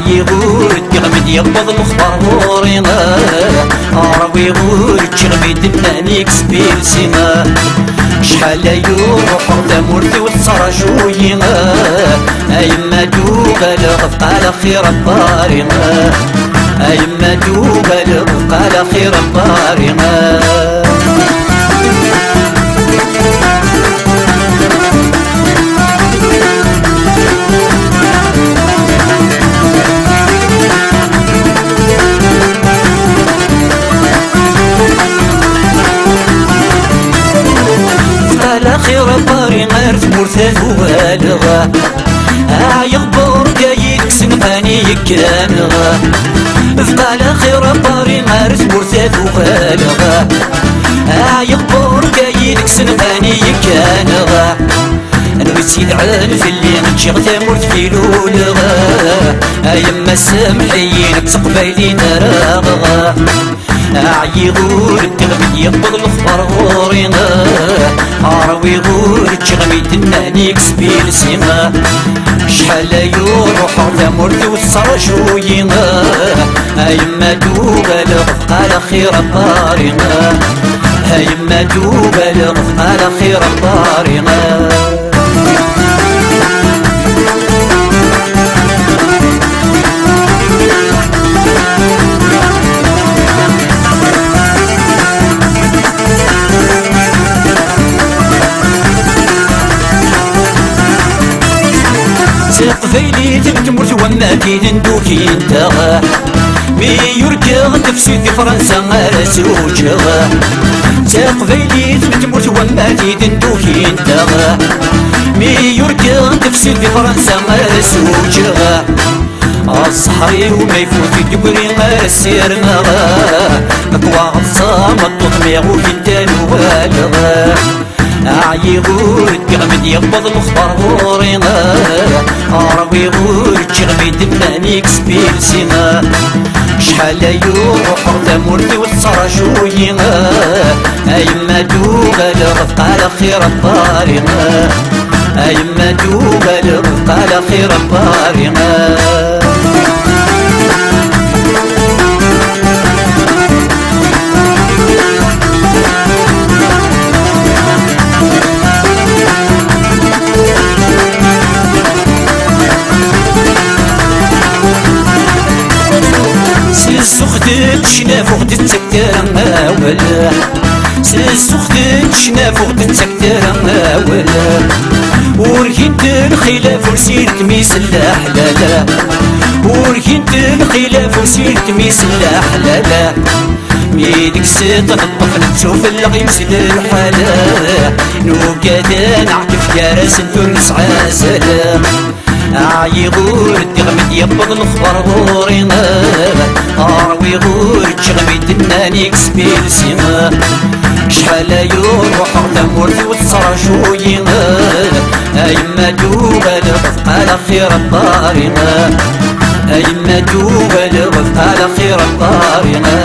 يغور تغمد يبض المخبر غورينا راوي غور تغمد النانيك سبيل سيما شحال يروح تمورتي وتصرى شوينا ايما دوغا لغفق على خير الطارينا ايما دوغا لغفق على خير الطارينا خير الطاري غير ثمورثات وغالغا يغبر جايك سنفاني يكامغا فقال خير الطاري غير ثمورثات وغالغا يغبر جايك سنفاني يكامغا انا سيد عالف اللي نتشيغ تمورت في لولغا يما السامحيين تقبيلي نراغغا يغور التغمي يقبض الخبر غورينا راوي غور تغميد النانيك سبيل سيما شحال يروح تمورتي وتصرى شوينا يما دوبا لغفق على خير الطارينا يما دوبا لغفق على خير الطارينا قفيلي تمرت وما كاين ندوكي انتغا مي يركغ تفسي في فرنسا راسوجغا قفيلي تمرت وما كاين ندوكي انتغا مي يركغ تفسي في فرنسا راسوجغا الصحري وما يفوت يدبري السير نغا مكوا غصام الططميغ وكنتان والغا يغور تغمد يقبض الخبر غورينا راوي غور تغمد النانيك سبيل سيما شحال يروح تمورتي وتصرى شوينا يما دوغا لغفق على خير الطارينا يما دوغا لغفق على خير الطارينا سخدت شناف وغدت تكتر ولا سخدت شناف وغدت تكتر ولا وركنت الخلاف وسيرت ميس الحلالا وركنت الخلاف وسيرت ميس الحلالا ميدك ست نطف نشوف الغيمس للحلا نوكادا نعكف كراس تونس عسلا يغور تغمد يبض الخبر غورينا راوي غور تغمد النانيك سبيل سيما شحال يروح تمورتي وتصرى شوينا يما دوبا لغفق على خير الطارينا يما دوبا لغفق على خير الطارينا